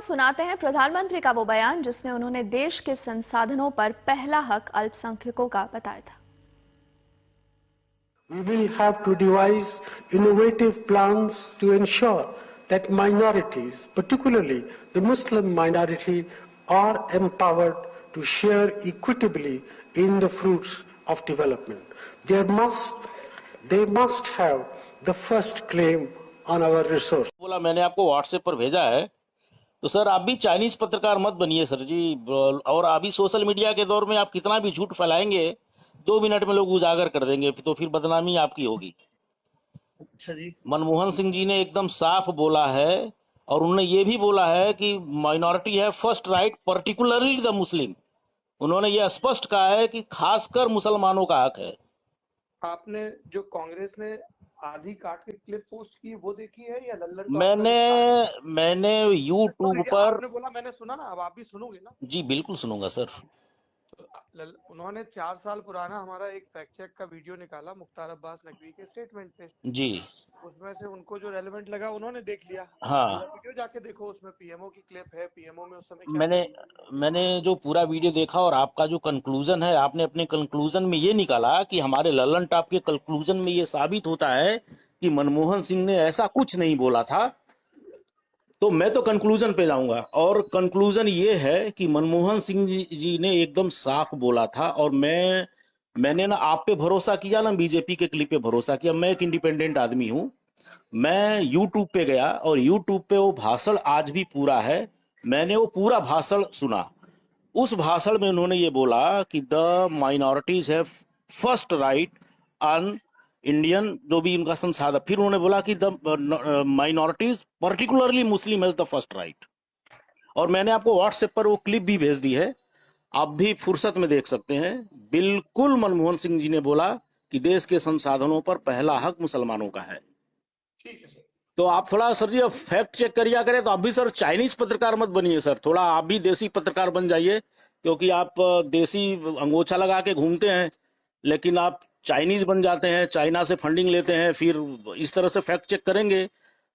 सुनाते हैं प्रधानमंत्री का वो बयान जिसमें उन्होंने देश के संसाधनों पर पहला हक अल्पसंख्यकों का बताया था। We will have to devise innovative plans to ensure that minorities, particularly the Muslim minority, are empowered to share equitably in the fruits of development. They must have the first claim on our resource. बोला मैंने आपको WhatsApp पर भेजा है, तो sir आप भी Chinese पत्रकार मत बनिए सर जी। और अभी सोशल मीडिया के दौर में आप कितना भी झूठ फैलाएंगे 2 मिनट में लोग उजागर कर देंगे, तो फिर बदनामी आपकी होगी। अच्छा जी। मनमोहन सिंह जी ने एकदम साफ बोला है, और उन्होंने ये भी बोला है कि माइनॉरिटी है first right, particularly the Muslim. उन्होंने ये स्पष्ट कहा है कि खासकर मुसलमानों का हक है। आपने जो कांग्रेस ने आधी काट के क्लिप पोस्ट की वो देखी है या लल्लन? मैंने यूट्यूब पर आपने बोला, मैंने सुना ना, अब आप भी सुनोगे ना? जी बिल्कुल सुनूंगा सर। तो उन्होंने 4 साल पुराना हमारा एक फैक्ट चेक का वीडियो निकाला मुख्तार अब्बास नकवी के स्टेटमेंट पे जी, उसमें से उनको जो रेलेवेंट लगा उन्होंने देख लिया। हाँ, वीडियो जाके देखो, उसमें पीएमओ की क्लिप है। पीएमओ में उस समय मैंने जो पूरा वीडियो देखा, और आपका जो कंक्लूजन है, आपने अपने कंक्लूजन में ये निकाला कि हमारे लल्लन टॉप के कंक्लूजन में ये साबित होता है कि मनमोहन सिंह ने ऐसा कुछ नहीं बोला था। तो मैं तो कंक्लूजन पे जाऊंगा, और कंक्लूजन ये है कि मनमोहन सिंह जी ने एकदम साफ बोला था। और मैंने ना आप पे भरोसा किया, ना बीजेपी के क्लिप पे भरोसा किया। मैं एक इंडिपेंडेंट आदमी हूं। मैं यूट्यूब पे गया, और यूट्यूब पे वो भाषण आज भी पूरा है। मैंने वो पूरा भाषण सुना। उस भाषण में उन्होंने ये बोला कि the minorities have first right on Indian, जो भी उनका संसाधन। फिर उन्होंने बोला कि the minorities particularly Muslim has the first right. और मैंने आपको व्हाट्सएप पर वो क्लिप भी भेज दी है, आप भी फुर्सत में देख सकते हैं। बिल्कुल मनमोहन सिंह जी ने बोला कि देश के संसाधनों पर पहला हक मुसलमानों का है। ठीक है सर। तो आप थोड़ा सर जी फैक्ट चेक करिया करें। तो आप भी सर चाइनीज पत्रकार मत बनिए सर, थोड़ा आप भी देसी पत्रकार बन जाइए, क्योंकि आप देसी अंगोछा लगा के घूमते हैं, लेकिन आप चाइनीज बन जाते हैं, चाइना से फंडिंग लेते हैं। फिर इस तरह से फैक्ट चेक करेंगे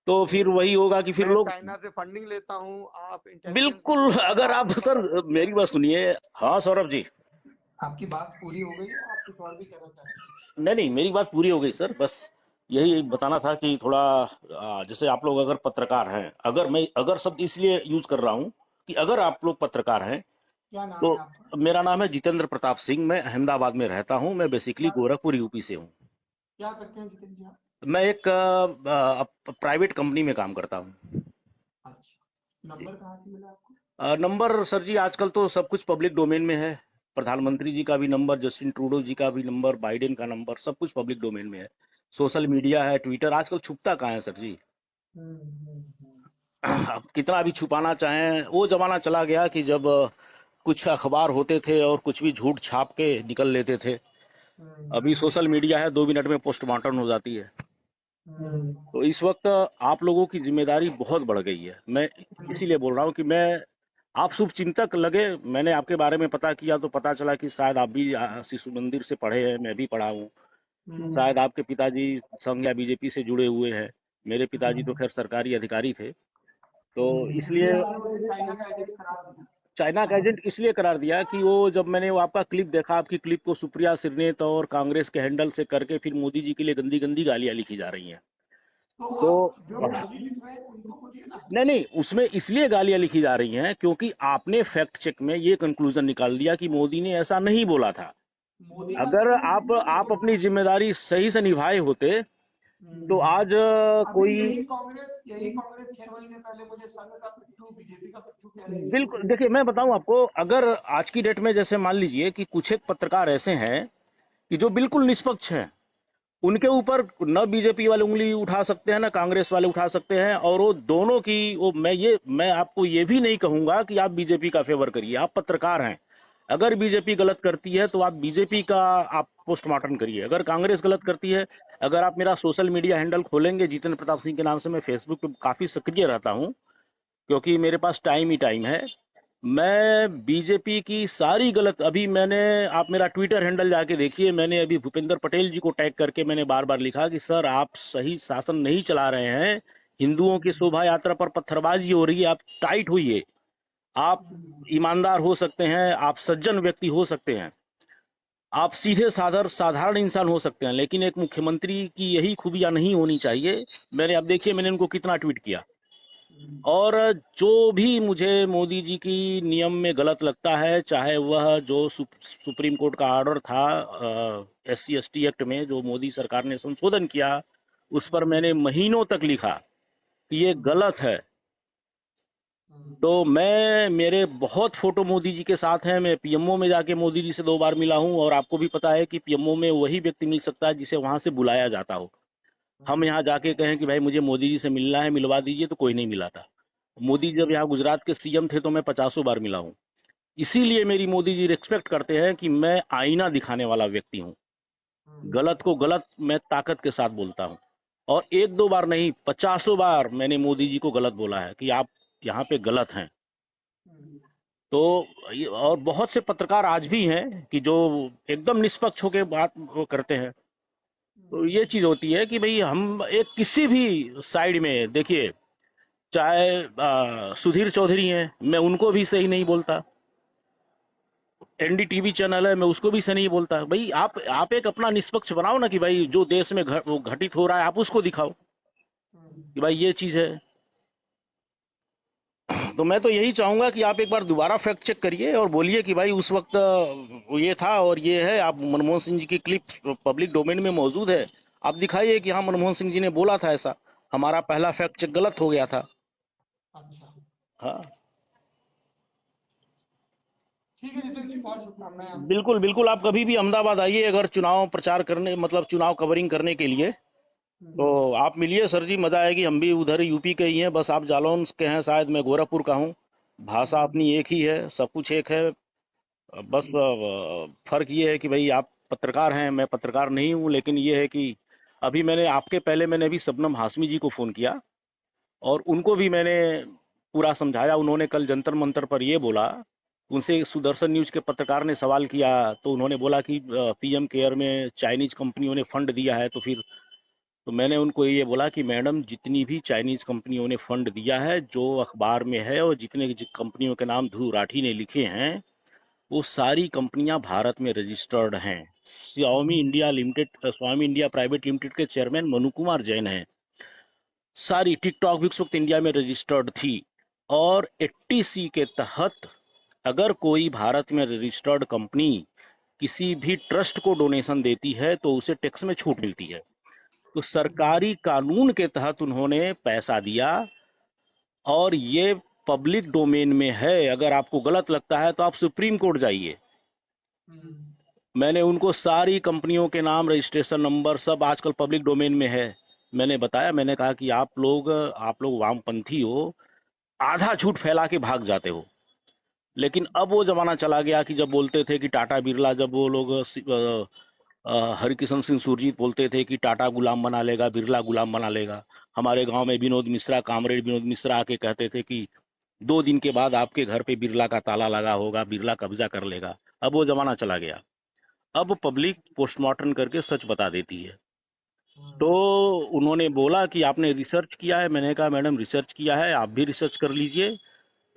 तो फिर वही होगा कि फिर लोग चाइना से फंडिंग लेता हूं। आप बिल्कुल, अगर आप सर मेरी बात सुनिए। हाँ सौरभ जी, आपकी बात पूरी हो गई है? आप कुछ और भी कहना चाह रहे हैं? नहीं, मेरी बात पूरी हो गई सर। बस यही बताना था कि थोड़ा जैसे आप लोग अगर पत्रकार हैं, अगर शब्द इसलिए यूज कर रहा हूं कि अगर आप लोग पत्रकार हैं, क्या नाम तो है आपका? मेरा नाम है जितेंद्र प्रताप सिंह। मैं अहमदाबाद में रहता हूं। मैं बेसिकली गोरखपुर यूपी से हूं। क्या करते हैं जितेंद्र जी आप? मैं एक प्राइवेट कंपनी में काम करता हूं। अच्छा, नंबर कहाँ से मिला आपको? नंबर सर जी आजकल तो सब कुछ पब्लिक डोमेन में है। प्रधानमंत्री जी का भी नंबर, जस्टिन ट्रूडो जी का भी नंबर, बाइडेन का नंबर, सब कुछ पब्लिक डोमेन में है। सोशल मीडिया है, ट्विटर, आजकल छुपता कहाँ है सर जी। अब कितना भी छुपाना चाहें, वो जमाना चला गया कि जब कुछ अखबार होते थे और कुछ भी झूठ छाप के निकल लेते थे। अभी सोशल मीडिया है, 2 मिनट में पोस्टमार्टम हो जाती है। तो इस वक्त आप लोगों की जिम्मेदारी बहुत बढ़ गई है। मैं इसीलिए बोल रहा हूँ कि आप शुभ चिंतक लगे। मैंने आपके बारे में पता किया तो पता चला कि शायद आप भी शिशु मंदिर से पढ़े हैं, मैं भी पढ़ा हूँ। शायद आपके पिताजी संघ या बीजेपी से जुड़े हुए हैं। मेरे पिताजी तो खैर सरकारी अधिकारी थे। तो इसलिए चाइना का एजेंट इसलिए करार दिया कि वो जब मैंने वो आपका क्लिप देखा, आपकी क्लिप को सुप्रिया श्रीनेत और कांग्रेस के हैंडल से करके फिर मोदी जी के लिए गंदी गंदी गालियां लिखी जा रही हैं। तो नहीं, उसमें इसलिए गालियां लिखी जा रही हैं क्योंकि आपने फैक्ट चेक में ये कंक्लूजन निकाल दिया कि मोदी ने ऐसा नहीं बोला था। अगर आप अपनी जिम्मेदारी सही से निभाए होते तो आज कोई यही कांग्रेस 6 महीने पहले मुझे संघ का पिट्ठू, बीजेपी का पिट्ठू कह रही है। बिल्कुल, देखिए मैं बताऊं आपको, अगर आज की डेट में जैसे मान लीजिए कि कुछ एक पत्रकार ऐसे हैं कि जो बिल्कुल निष्पक्ष हैं, उनके ऊपर न बीजेपी वाले उंगली उठा सकते हैं, न कांग्रेस वाले उठा सकते हैं। और वो दोनों की मैं आपको ये भी नहीं कहूंगा कि आप बीजेपी का फेवर करिए। आप पत्रकार हैं, अगर बीजेपी गलत करती है तो आप बीजेपी का आप पोस्टमार्टम करिए। अगर कांग्रेस गलत करती है, अगर आप मेरा सोशल मीडिया हैंडल खोलेंगे जितेंद्र प्रताप सिंह के नाम से, मैं फेसबुक पे काफी सक्रिय रहता हूं क्योंकि मेरे पास टाइम ही टाइम है। मैं बीजेपी की सारी गलत, अभी आप मेरा ट्विटर हैंडल जाके देखिए, मैंने अभी भूपेंद्र पटेल जी को टैग करके मैंने बार बार लिखा कि सर आप सही शासन नहीं चला रहे हैं, हिंदुओं की शोभा यात्रा पर पत्थरबाजी हो रही है, आप टाइट होइए। आप ईमानदार हो सकते हैं, आप सज्जन व्यक्ति हो सकते हैं, आप सीधे साधारण इंसान हो सकते हैं, लेकिन एक मुख्यमंत्री की यही खूबियां नहीं होनी चाहिए। मैंने अब देखिए मैंने उनको कितना ट्वीट किया। और जो भी मुझे मोदी जी की नियम में गलत लगता है, चाहे वह जो सुप्रीम कोर्ट का ऑर्डर था SC/ST एक्ट में जो मोदी सरकार ने संशोधन किया, उस पर मैंने महीनों तक लिखा कि ये गलत है। तो मेरे बहुत फोटो मोदी जी के साथ हैं। मैं PMO में जाके मोदी जी से 2 बार मिला हूं, और आपको भी पता है कि PMO में वही व्यक्ति मिल सकता है जिसे वहां से बुलाया जाता हो। हम यहाँ जाके कहें कि भाई मुझे मोदी जी से मिलना है, मिलवा दीजिए, तो कोई नहीं मिला था। मोदी जब यहाँ गुजरात के CM थे तो मैं 50 बार मिला हूँ। इसीलिए मेरी मोदी जी रिस्पेक्ट करते हैं कि मैं आईना दिखाने वाला व्यक्ति हूँ। गलत को गलत मैं ताकत के साथ बोलता हूँ, और 1-2 बार नहीं 50 बार मैंने मोदी जी को गलत बोला है कि आप यहाँ पे गलत हैं। तो और बहुत से पत्रकार आज भी हैं कि जो एकदम निष्पक्ष होकर बात वो करते हैं। तो ये चीज होती है कि भाई हम एक किसी भी साइड में देखिए, चाहे सुधीर चौधरी हैं, मैं उनको भी सही नहीं बोलता। NDTV चैनल है, मैं उसको भी सही नहीं बोलता। भाई आप एक अपना निष्पक्ष बनाओ ना, कि भाई जो देश में वो घटित हो रहा है आप उसको दिखाओ कि भाई ये चीज है। तो मैं तो यही चाहूंगा कि आप एक बार दोबारा फैक्ट चेक करिए और बोलिए कि भाई उस वक्त ये था और ये है। आप मनमोहन सिंह जी की क्लिप पब्लिक डोमेन में मौजूद है, आप दिखाइए कि हाँ मनमोहन सिंह जी ने बोला था ऐसा, हमारा पहला फैक्ट चेक गलत हो गया था। अच्छा, हाँ ठीक है जितेंद्र जी, बहुत शुभकामनाएं आपको। बिल्कुल बिल्कुल, आप कभी भी अहमदाबाद आइए अगर चुनाव प्रचार करने, मतलब चुनाव कवरिंग करने के लिए, तो आप मिलिए सर जी, मजा आएगी। हम भी उधर यूपी के ही हैं, बस आप जालौन के हैं, शायद मैं गोरखपुर का हूँ। भाषा अपनी एक ही है, सब कुछ एक है। बस फर्क ये है कि भाई आप पत्रकार हैं, मैं पत्रकार नहीं हूँ। लेकिन ये है कि अभी मैंने आपके पहले मैंने अभी शबनम हाशमी जी को फोन किया और उनको भी मैंने पूरा समझाया। उन्होंने कल जंतर मंतर पर ये बोला, उनसे सुदर्शन न्यूज के पत्रकार ने सवाल किया तो उन्होंने बोला कि PM केयर में चाइनीज कंपनियों ने फंड दिया है। तो मैंने उनको ये बोला कि मैडम, जितनी भी चाइनीज कंपनियों ने फंड दिया है, जो अखबार में है, और जितने कंपनियों के नाम ध्रुव राठी ने लिखे हैं, वो सारी कंपनियां भारत में रजिस्टर्ड हैं। स्वामी इंडिया प्राइवेट लिमिटेड के चेयरमैन मनु कुमार जैन हैं। सारी टिकटॉक भी उस वक्त इंडिया में रजिस्टर्ड थी। और 80C के तहत अगर कोई भारत में रजिस्टर्ड कंपनी किसी भी ट्रस्ट को डोनेशन देती है तो उसे टैक्स में छूट मिलती है। तो सरकारी कानून के तहत उन्होंने पैसा दिया, और ये पब्लिक डोमेन में है। अगर आपको गलत लगता है तो आप सुप्रीम कोर्ट जाइए। मैंने उनको सारी कंपनियों के नाम, रजिस्ट्रेशन नंबर सब आजकल पब्लिक डोमेन में है, मैंने बताया। मैंने कहा कि आप लोग वामपंथी हो, आधा झूठ फैला के भाग जाते हो। लेकिन अब वो जमाना चला गया कि जब बोलते थे कि टाटा बिरला, जब वो लोग हरिकिशन सिंह सुरजीत बोलते थे कि टाटा गुलाम बना लेगा, बिरला गुलाम बना लेगा। हमारे गांव में कामरेड विनोद मिश्रा आके कहते थे कि 2 दिन के बाद आपके घर पे बिरला का ताला लगा होगा, बिरला कब्जा कर लेगा। अब वो जमाना चला गया। अब पब्लिक पोस्टमार्टम करके सच बता देती है। तो उन्होंने बोला कि आपने रिसर्च किया है। मैंने कहा मैडम रिसर्च किया है, आप भी रिसर्च कर लीजिए।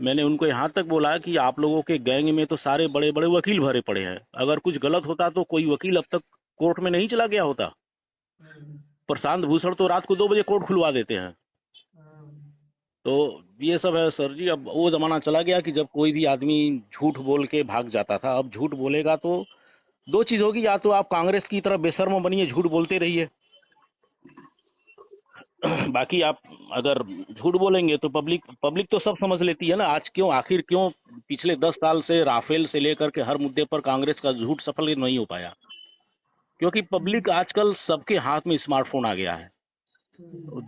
मैंने उनको यहाँ तक बोला कि आप लोगों के गैंग में तो सारे बड़े बड़े वकील भरे पड़े हैं, अगर कुछ गलत होता तो कोई वकील अब तक कोर्ट में नहीं चला गया होता। प्रशांत भूषण तो रात को 2 बजे कोर्ट खुलवा देते हैं। तो ये सब है सर जी। अब वो जमाना चला गया कि जब कोई भी आदमी झूठ बोल के भाग जाता था। अब झूठ बोलेगा तो 2 चीज होगी, या तो आप कांग्रेस की तरह बेशर्म बनिए, झूठ बोलते रहिए। बाकी आप अगर झूठ बोलेंगे तो पब्लिक तो सब समझ लेती है ना। आखिर क्यों पिछले 10 साल से राफेल से लेकर के हर मुद्दे पर कांग्रेस का झूठ सफल नहीं हो पाया? क्योंकि पब्लिक आजकल सबके हाथ में स्मार्टफोन आ गया है,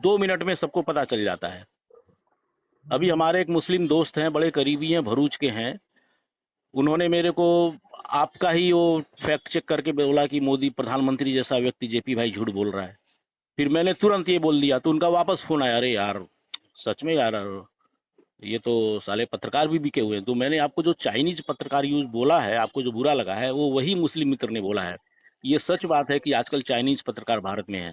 2 मिनट में सबको पता चल जाता है। अभी हमारे एक मुस्लिम दोस्त हैं, बड़े करीबी हैं, भरूच के हैं। उन्होंने मेरे को आपका ही वो फैक्ट चेक करके बोला कि मोदी प्रधानमंत्री जैसा व्यक्ति JP भाई झूठ बोल रहा है। फिर मैंने तुरंत ये बोल दिया तो उनका वापस फोन आया, अरे यार सच में यार, ये तो साले पत्रकार भी बिके हुए हैं। तो मैंने आपको जो चाइनीज पत्रकार यूज बोला है, आपको जो बुरा लगा है, वो वही मुस्लिम मित्र ने बोला है। ये सच बात है कि आजकल चाइनीज पत्रकार भारत में है।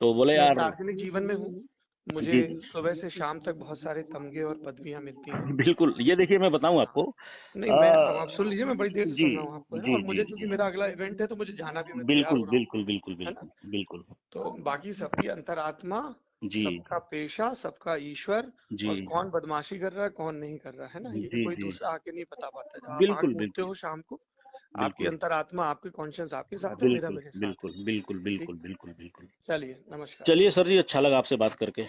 तो बोले मैं यार, सार्वजनिक जीवन में हूँ, मुझे जी सुबह से शाम तक बहुत सारे तमगे और पदवियां मिलती हैं। बिल्कुल, ये देखिए मैं बताऊं आपको। नहीं, मैं अब आप सुन लीजिए, मैं बड़ी देर से जी सुन रहा हूँ आपको, है ना। जी और जी मुझे क्योंकि जी मेरा अगला इवेंट है तो मुझे जाना भी, मैं तैयार बिल्कुल हो रहा हूँ, बिल्कुल बिल्कुल है ना। बिल्कुल बिल्कुल। तो बाकी सबकी अंतरात्मा, जी सबका पेशा, सबका ईश्वर, जी और कौन बदमाशी कर रहा है कौन नहीं कर रहा है ना, ये जी कोई जी दूसरा आके नहीं बता पाता। जब आप आंख बिल्कुल मूंदते बिल्कुल हो शाम को, आपकी बिल्कुल अंतरात्मा, आपकी कॉन्शियस आपके साथ है, मेरा बिल्कुल मेरे साथ है। बिल्कुल बिल्कुल ठीक, बिल्कुल बिल्कुल बिल्कुल। चलिए, नमस्कार। चलिए सर जी, अच्छा लगा आपसे बात करके।